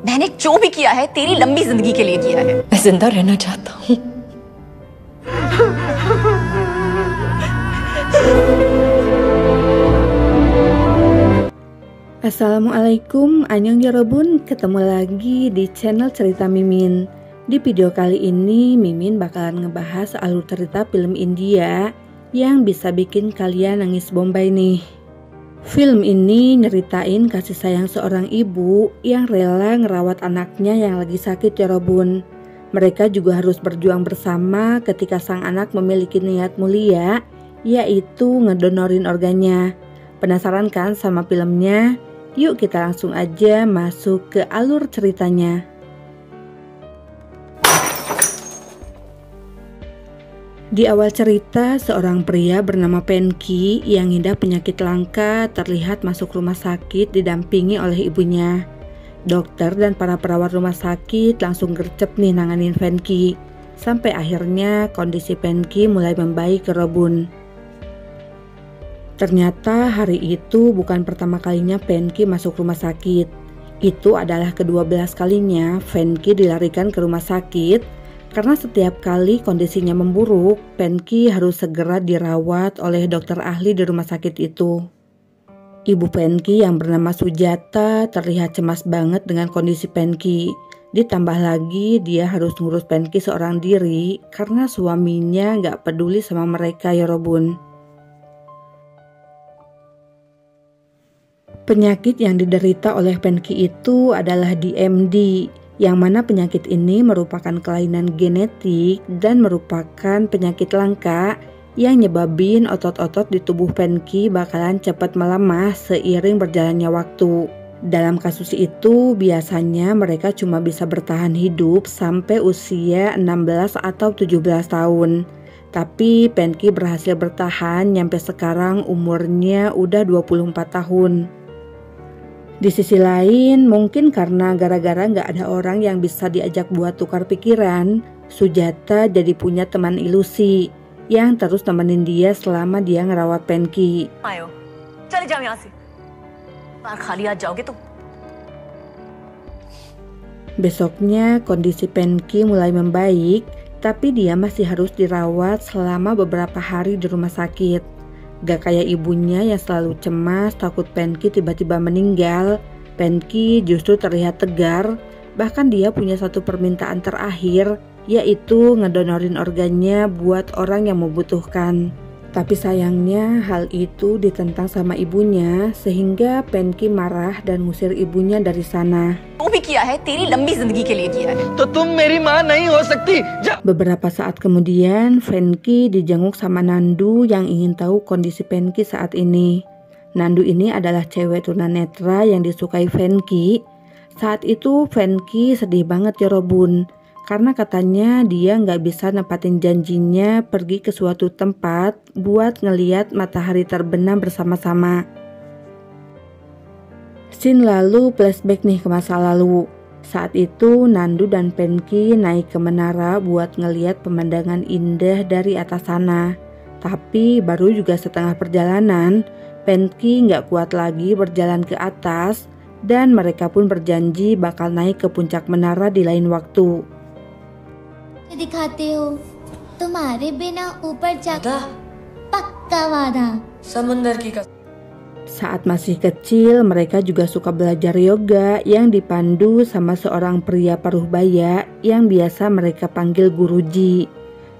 मैंने जो भी किया है तेरी लंबी जिंदगी के लिए किया है। मैं जिंदा रहना चाहता हूँ। Assalamualaikum, annyeong yorobun, ketemu lagi di channel Cerita Mimin. Di video kali ini Mimin bakalan ngebahas alur cerita film India yang bisa bikin kalian nangis bombay nih. Film ini nyeritain kasih sayang seorang ibu yang rela ngerawat anaknya yang lagi sakit yorobun. Mereka juga harus berjuang bersama ketika sang anak memiliki niat mulia, yaitu ngedonorin organnya. Penasaran kan sama filmnya? Yuk kita langsung aja masuk ke alur ceritanya. Di awal cerita, seorang pria bernama Penki yang ngidap penyakit langka terlihat masuk rumah sakit didampingi oleh ibunya. Dokter dan para perawat rumah sakit langsung gercep nih nanganin Penki. Sampai akhirnya kondisi Penki mulai membaik ke Robun. Ternyata hari itu bukan pertama kalinya Penki masuk rumah sakit. Itu adalah ke-12 kalinya Penki dilarikan ke rumah sakit karena setiap kali kondisinya memburuk, Penki harus segera dirawat oleh dokter ahli di rumah sakit itu. Ibu Penki yang bernama Sujata terlihat cemas banget dengan kondisi Penki. Ditambah lagi dia harus ngurus Penki seorang diri karena suaminya gak peduli sama mereka yorobun. Penyakit yang diderita oleh Penki itu adalah DMD, yang mana penyakit ini merupakan kelainan genetik dan merupakan penyakit langka yang nyebabin otot-otot di tubuh Penki bakalan cepat melemah seiring berjalannya waktu. Dalam kasus itu biasanya mereka cuma bisa bertahan hidup sampai usia 16 atau 17 tahun. Tapi Penki berhasil bertahan nyampe sekarang umurnya udah 24 tahun. Di sisi lain, mungkin karena gara-gara gak ada orang yang bisa diajak buat tukar pikiran, Sujata jadi punya teman ilusi yang terus temenin dia selama dia ngerawat Penki. Ayo, cari jam यहाँ से. बार खाली आ जाओगे तुम. Besoknya kondisi Penki mulai membaik, tapi dia masih harus dirawat selama beberapa hari di rumah sakit. Gak kayak ibunya yang selalu cemas takut Penki tiba-tiba meninggal, Penki justru terlihat tegar. Bahkan dia punya satu permintaan terakhir, yaitu ngedonorin organnya buat orang yang membutuhkan. Tapi sayangnya hal itu ditentang sama ibunya sehingga Penki marah dan ngusir ibunya dari sana. जो भी किया है तेरी लंबी जिंदगी के लिए किया है. तो तुम मेरी माँ नहीं हो सकती. Beberapa saat kemudian, Penki dijenguk sama Nandu yang ingin tahu kondisi Penki saat ini. Nandu ini adalah cewek tunanetra yang disukai Penki. Saat itu Penki sedih banget yorobun, karena katanya dia nggak bisa nepatin janjinya pergi ke suatu tempat buat ngeliat matahari terbenam bersama-sama. Scene lalu flashback nih ke masa lalu. Saat itu Nandu dan Penki naik ke menara buat ngeliat pemandangan indah dari atas sana. Tapi baru juga setengah perjalanan, Penki nggak kuat lagi berjalan ke atas dan mereka pun berjanji bakal naik ke puncak menara di lain waktu. दिखाते हो तुम्हारे बिना ऊपर जाकर पक्का वादा समुंदर की कसम. Saat masih kecil, mereka juga suka belajar yoga yang dipandu sama seorang pria paruh baya yang biasa mereka panggil guruji.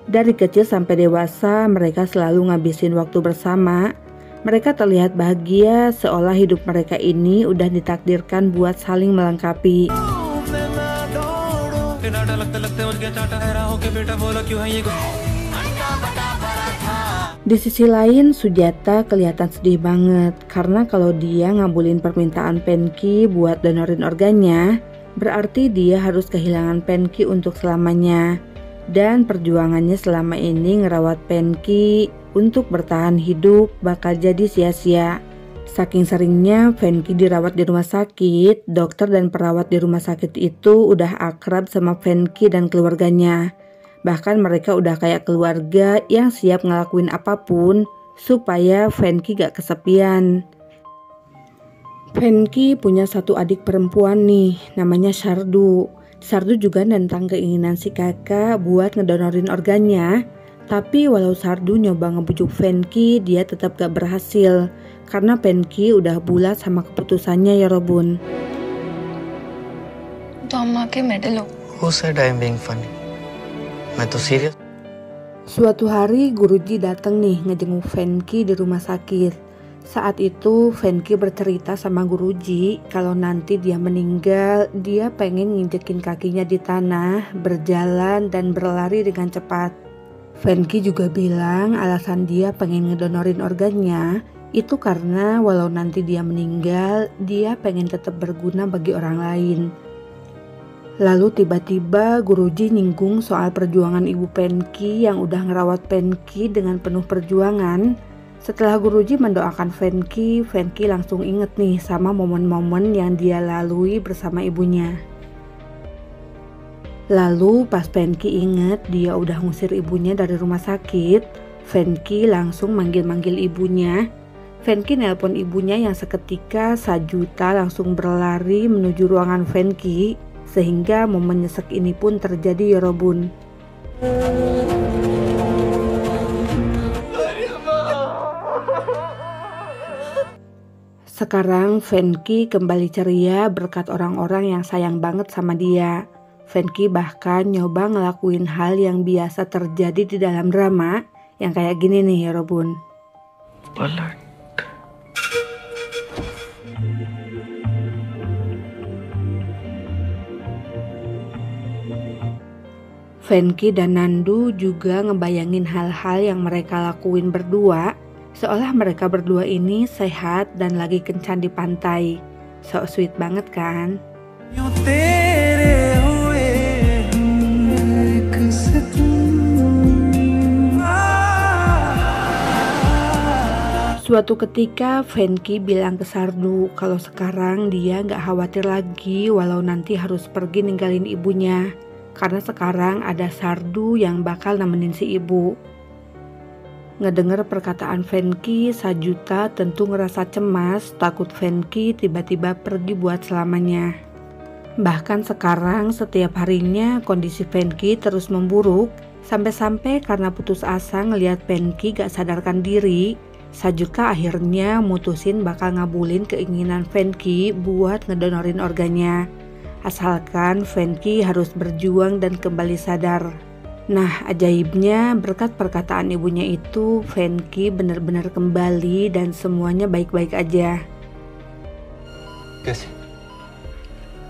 Dari kecil sampai dewasa, mereka selalu ngabisin waktu bersama. Mereka terlihat bahagia seolah hidup mereka ini udah ditakdirkan buat saling melengkapi. Di sisi lain, Sujata kelihatan sedih banget karena kalau dia ngabulin permintaan Penki buat donorin organnya, berarti dia harus kehilangan Penki untuk selamanya. Dan perjuangannya selama ini ngerawat Penki untuk bertahan hidup bakal jadi sia-sia. Saking seringnya Penki dirawat di rumah sakit, dokter dan perawat di rumah sakit itu udah akrab sama Penki dan keluarganya. Bahkan mereka udah kayak keluarga yang siap ngelakuin apapun supaya Penki gak kesepian. Fenki punya satu adik perempuan nih, namanya Sardu. Sardu juga nentang keinginan si kakak buat ngedonorin organnya. Tapi walau Sardu nyoba ngebujuk Fenki, dia tetap gak berhasil. Karena Fenki udah bulat sama keputusannya ya Robun. तो अम्मा के मेडल हो Who said I am being funny? मैं तो serious. Suatu hari guruji datang nih ngejenguk Fenki di rumah sakit. Saat itu Fenki bercerita sama guruji kalau nanti dia meninggal, dia pengen nginjekin kakinya di tanah, berjalan dan berlari dengan cepat. Fenki juga bilang alasan dia pengen ngedonorin organnya itu karena walau nanti dia meninggal, dia pengen tetap berguna bagi orang lain. Lalu tiba-tiba guruji nyinggung soal perjuangan ibu Fenki yang udah ngerawat Fenki dengan penuh perjuangan. Setelah guruji mendoakan Fenki langsung inget nih sama momen-momen yang dia lalui bersama ibunya. Lalu pas Fenki inget dia udah ngusir ibunya dari rumah sakit, Fenki langsung manggil-manggil ibunya. Fenki nelpon ibunya yang seketika Sajuta langsung berlari menuju ruangan Fenki, sehingga momen nyesek ini pun terjadi ya Robun. Sekarang Fenki kembali ceria berkat orang-orang yang sayang banget sama dia. Fenki bahkan nyoba ngelakuin hal yang biasa terjadi di dalam drama, yang kayak gini nih ya Robun. Palat. Fenki dan Nandu juga ngebayangin hal-hal yang mereka lakuin berdua, seolah mereka berdua ini sehat dan lagi kencan di pantai. So sweet banget kan? Suatu ketika Fenki bilang ke Sardu kalau sekarang dia gak khawatir lagi walau nanti harus pergi ninggalin ibunya. Karena sekarang ada Sardu yang bakal nemenin si ibu. Ngedenger perkataan Fenki, Sajuta tentu ngerasa cemas, takut Fenki tiba-tiba pergi buat selamanya. Bahkan sekarang setiap harinya kondisi Fenki terus memburuk, sampai-sampai karena putus asa ngelihat Fenki gak sadarkan diri, Sajuta akhirnya mutusin bakal ngabulin keinginan Fenki buat ngedonorin organnya. Asalkan Fenki harus berjuang dan kembali sadar. Nah, ajaibnya berkat perkataan ibunya itu, Fenki benar-benar kembali dan semuanya baik-baik aja.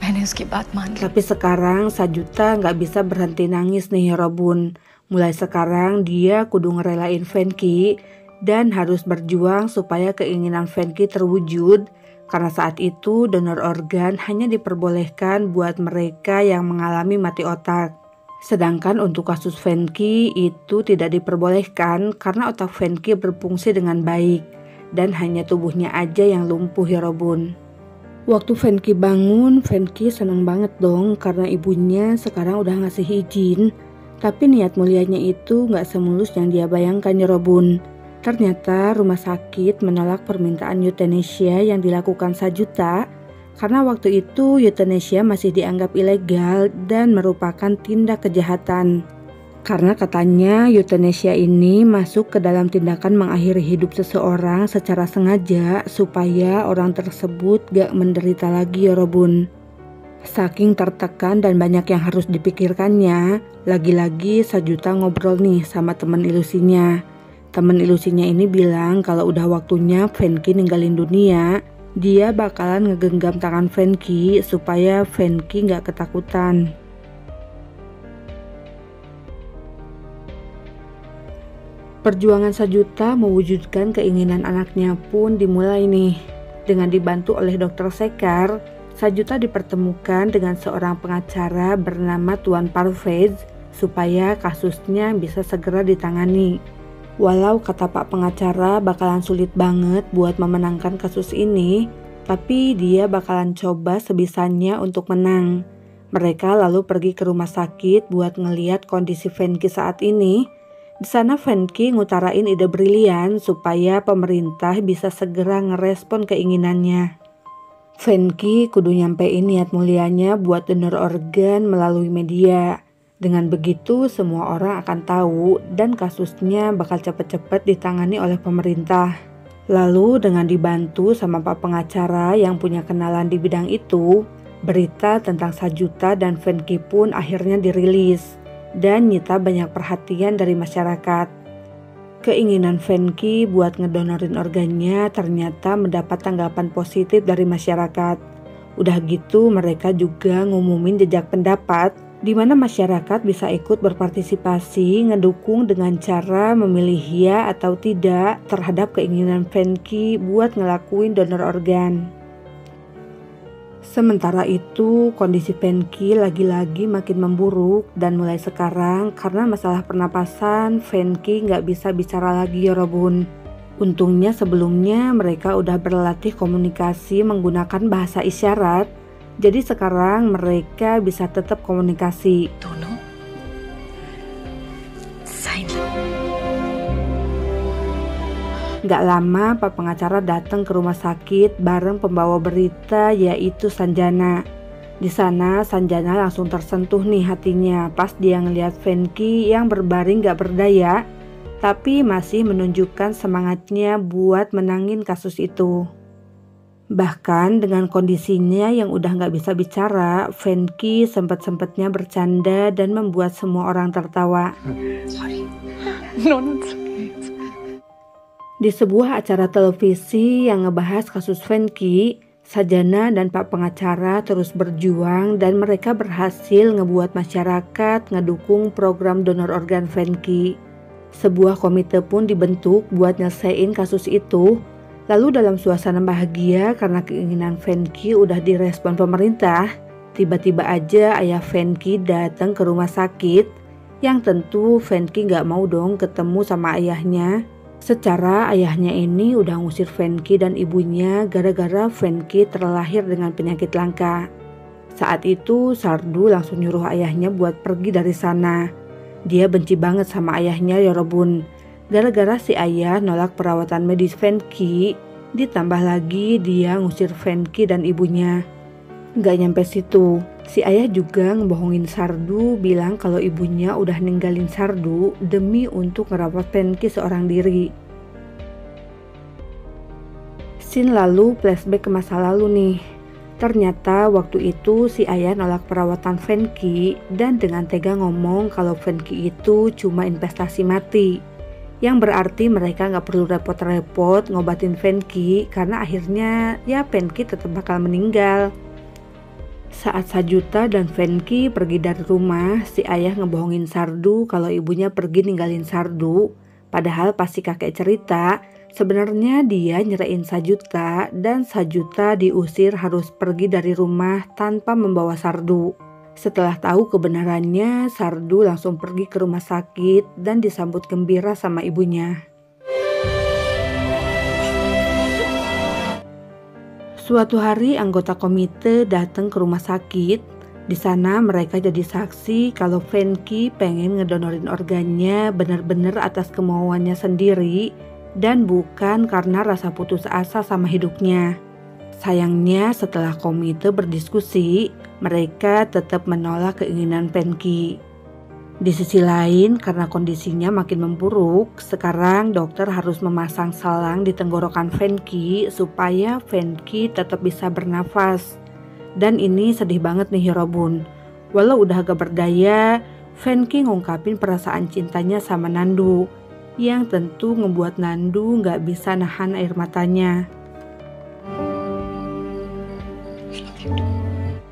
मैंने उसकी बात मान ली। Tapi sekarang Sajuta nggak bisa berhenti nangis nih Robun. Mulai sekarang dia kudu ngerelain Fenki dan harus berjuang supaya keinginan Fenki terwujud. Karena saat itu donor organ hanya diperbolehkan buat mereka yang mengalami mati otak. Sedangkan untuk kasus Fenki itu tidak diperbolehkan karena otak Fenki berfungsi dengan baik dan hanya tubuhnya aja yang lumpuh ya Robun. Waktu Fenki bangun, Fenki seneng banget dong karena ibunya sekarang udah ngasih izin. Tapi niat mulianya itu gak semulus yang dia bayangkan ya Robun. Ternyata rumah sakit menolak permintaan euthanasia yang dilakukan Sajuta karena waktu itu euthanasia masih dianggap ilegal dan merupakan tindak kejahatan. Karena katanya euthanasia ini masuk ke dalam tindakan mengakhiri hidup seseorang secara sengaja supaya orang tersebut gak menderita lagi ya Robun. Saking tertekan dan banyak yang harus dipikirkannya, lagi-lagi Sajuta ngobrol nih sama teman ilusinya. Temen ilusinya ini bilang kalau udah waktunya Fenki ninggalin dunia, dia bakalan ngegenggam tangan Fenki supaya Fenki gak ketakutan. Perjuangan Sajuta mewujudkan keinginan anaknya pun dimulai nih. Dengan dibantu oleh Dr. Sekar, Sajuta dipertemukan dengan seorang pengacara bernama Tuan Parvez supaya kasusnya bisa segera ditangani. Walau kata Pak pengacara bakalan sulit banget buat memenangkan kasus ini, tapi dia bakalan coba sebisanya untuk menang. Mereka lalu pergi ke rumah sakit buat ngeliat kondisi Fenki saat ini. Di sana Fenki ngutarain ide brilian supaya pemerintah bisa segera ngerespon keinginannya. Venky kudu nyampein niat mulianya buat donor organ melalui media. Dengan begitu semua orang akan tahu dan kasusnya bakal cepet-cepet ditangani oleh pemerintah. Lalu dengan dibantu sama Pak pengacara yang punya kenalan di bidang itu, berita tentang Sajuta dan Venky pun akhirnya dirilis dan nyita banyak perhatian dari masyarakat. Keinginan Venky buat ngedonorin organnya ternyata mendapat tanggapan positif dari masyarakat. Udah gitu mereka juga ngumumin jejak pendapat di mana masyarakat bisa ikut berpartisipasi ngedukung dengan cara memilih ya atau tidak terhadap keinginan Venky buat ngelakuin donor organ. Sementara itu kondisi Venky lagi-lagi makin memburuk dan mulai sekarang karena masalah pernapasan Venky nggak bisa bicara lagi ya Robun. Untungnya sebelumnya mereka udah berlatih komunikasi menggunakan bahasa isyarat. Jadi sekarang mereka bisa tetap komunikasi. दोनों sign Gak lama Pak pengacara datang ke rumah sakit bareng pembawa berita yaitu Sanjana. Di sana Sanjana langsung tersentuh nih hatinya pas dia ngeliat Venky yang berbaring gak berdaya, tapi masih menunjukkan semangatnya buat menangin kasus itu. Bahkan dengan kondisinya yang udah gak bisa bicara, Venky sempet-sempetnya bercanda dan membuat semua orang tertawa. Di sebuah acara televisi yang ngebahas kasus Venky, Sanjana dan Pak pengacara terus berjuang dan mereka berhasil ngebuat masyarakat ngedukung program donor organ Venky. Sebuah komite pun dibentuk buat nyelesain kasus itu. Lalu dalam suasana bahagia karena keinginan Venky udah direspon pemerintah, tiba-tiba aja ayah Venky datang ke rumah sakit, yang tentu Venky gak mau dong ketemu sama ayahnya. Secara ayahnya ini udah ngusir Venky dan ibunya gara-gara Venky terlahir dengan penyakit langka. Saat itu Sardu langsung nyuruh ayahnya buat pergi dari sana. Dia benci banget sama ayahnya ya Robun. Gara-gara si ayah nolak perawatan medis Venky, ditambah lagi dia ngusir Venky dan ibunya. Gak nyampe situ, si ayah juga ngebohongin Sardu bilang kalau ibunya udah ninggalin Sardu demi untuk ngerawat Venky seorang diri. Scene lalu flashback ke masa lalu nih. Ternyata waktu itu si ayah nolak perawatan Venky dan dengan tega ngomong kalau Venky itu cuma investasi mati. Yang berarti mereka gak perlu repot-repot ngobatin Venky karena akhirnya ya Venky tetap bakal meninggal. Saat Sajuta dan Venky pergi dari rumah, si ayah ngebohongin Sardu kalau ibunya pergi ninggalin Sardu. Padahal pasti kakek cerita, sebenarnya dia nyerain Sajuta dan Sajuta diusir harus pergi dari rumah tanpa membawa Sardu. Setelah tahu kebenarannya, Sardu langsung pergi ke rumah sakit dan disambut gembira sama ibunya. Suatu hari anggota komite datang ke rumah sakit. Di sana mereka jadi saksi kalau Venky pengen ngedonorin organnya benar-benar atas kemauannya sendiri dan bukan karena rasa putus asa sama hidupnya. Sayangnya setelah komite berdiskusi, mereka tetap menolak keinginan Venky. Di sisi lain, karena kondisinya makin memburuk, sekarang dokter harus memasang selang di tenggorokan Venky supaya Venky tetap bisa bernafas. Dan ini sedih banget nih Robun. Walau udah agak berdaya, Venky ngungkapin perasaan cintanya sama Nandu, yang tentu ngebuat Nandu gak bisa nahan air matanya.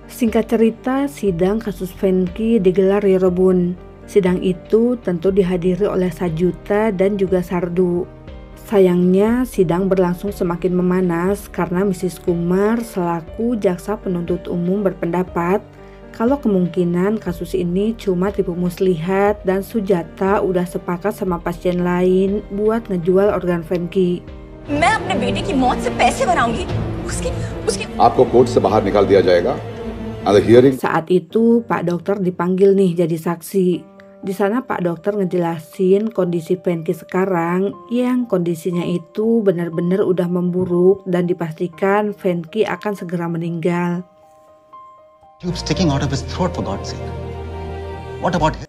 Singkat cerita, sidang kasus Venky digelar di Robun. Sidang itu tentu dihadiri oleh Sajuta dan juga Sardu. Sayangnya sidang berlangsung semakin memanas karena Mrs. Kumar selaku jaksa penuntut umum berpendapat kalau kemungkinan kasus ini cuma tipu muslihat dan Sujata udah sepakat sama pasien lain buat ngejual organ Venky. मैं अपने बेटे की मौत से पैसे भराऊंगी उसकी आपको कोर्ट से बाहर निकाल दिया जाएगा। Saat itu Pak Dokter dipanggil nih jadi saksi. Di sana Pak Dokter ngejelasin kondisi Venky sekarang yang kondisinya itu benar-benar udah memburuk dan dipastikan Venky akan segera meninggal. Tube sticking out of his throat, for God's sake. What about him?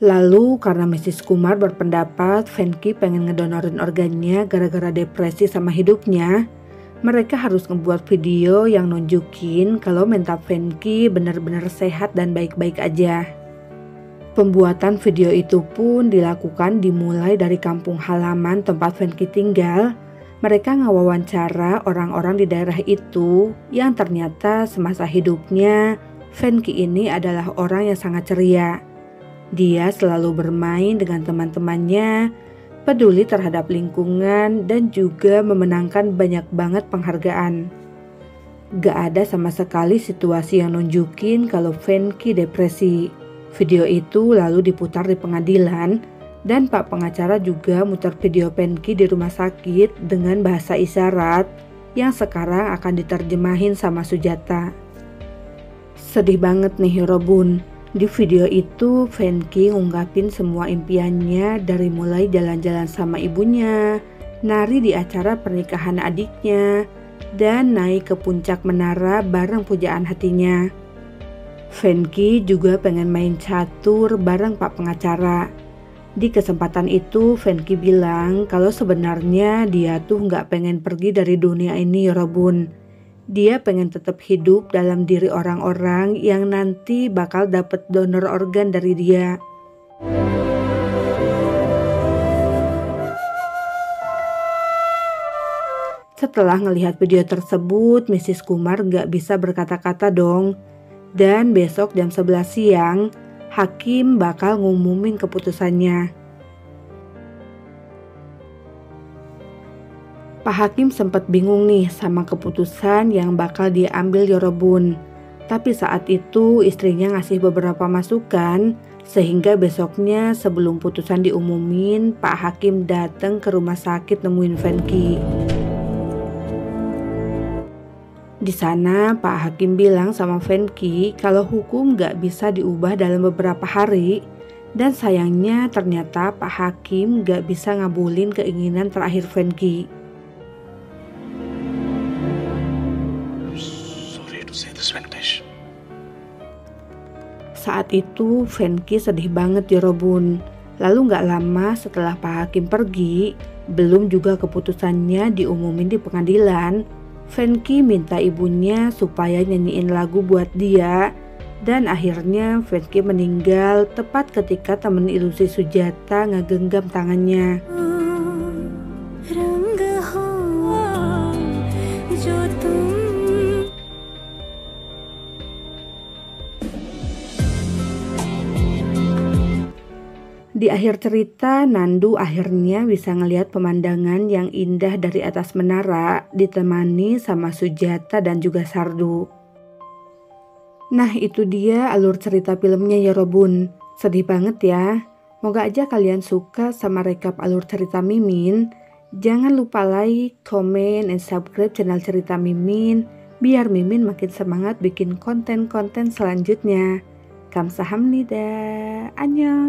Lalu karena Mrs. Kumar berpendapat Venky pengen ngedonorin organnya gara-gara depresi sama hidupnya, mereka harus ngebuat video yang nunjukin kalau mental Venky benar-benar sehat dan baik-baik aja. Pembuatan video itu pun dilakukan dimulai dari kampung halaman tempat Venky tinggal. Mereka ngewawancara orang-orang di daerah itu yang ternyata semasa hidupnya Venky ini adalah orang yang sangat ceria. Dia selalu bermain dengan teman-temannya, peduli terhadap lingkungan dan juga memenangkan banyak banget penghargaan. Gak ada sama sekali situasi yang nunjukin kalau Venky depresi. Video itu lalu diputar di pengadilan dan Pak pengacara juga muter video Venky di rumah sakit dengan bahasa isyarat yang sekarang akan diterjemahin sama Sujata. Sedih banget nih Robun. Di video itu Venky ngungkapin semua impiannya dari mulai jalan-jalan sama ibunya, nari di acara pernikahan adiknya, dan naik ke puncak menara bareng pujaan hatinya. Venky juga pengen main catur bareng Pak pengacara. Di kesempatan itu Venky bilang kalau sebenarnya dia tuh nggak pengen pergi dari dunia ini Robun. Dia pengen tetap hidup dalam diri orang-orang yang nanti bakal dapet donor organ dari dia. Setelah ngelihat video tersebut, Mrs. Kumar nggak bisa berkata-kata dong. Dan besok jam 11 siang, hakim bakal ngumumin keputusannya. Pak Hakim sempat bingung nih sama keputusan yang bakal diambil Yorobun. Tapi saat itu istrinya ngasih beberapa masukan sehingga besoknya sebelum putusan diumumin, Pak Hakim datang ke rumah sakit nemuin Venky. Di sana Pak Hakim bilang sama Venky kalau hukum gak bisa diubah dalam beberapa hari dan sayangnya ternyata Pak Hakim gak bisa ngabulin keinginan terakhir Venky. Sorry to say this, Venkatesh. Saat itu Venky sedih banget ya Robun. Lalu gak lama setelah Pak Hakim pergi, belum juga keputusannya diumumin di pengadilan, Venky minta ibunya supaya nyanyiin lagu buat dia dan akhirnya Venky meninggal tepat ketika teman ilusi Sujata ngegenggam tangannya. Di akhir cerita, Nandu akhirnya bisa ngelihat pemandangan yang indah dari atas menara ditemani sama Sujata dan juga Sardu. Nah itu dia alur cerita filmnya ya Robun. Sedih banget ya. Moga aja kalian suka sama rekap alur cerita Mimin. Jangan lupa like, comment, and subscribe channel cerita Mimin biar Mimin makin semangat bikin konten-konten selanjutnya. Kamsahamnida. Annyeong.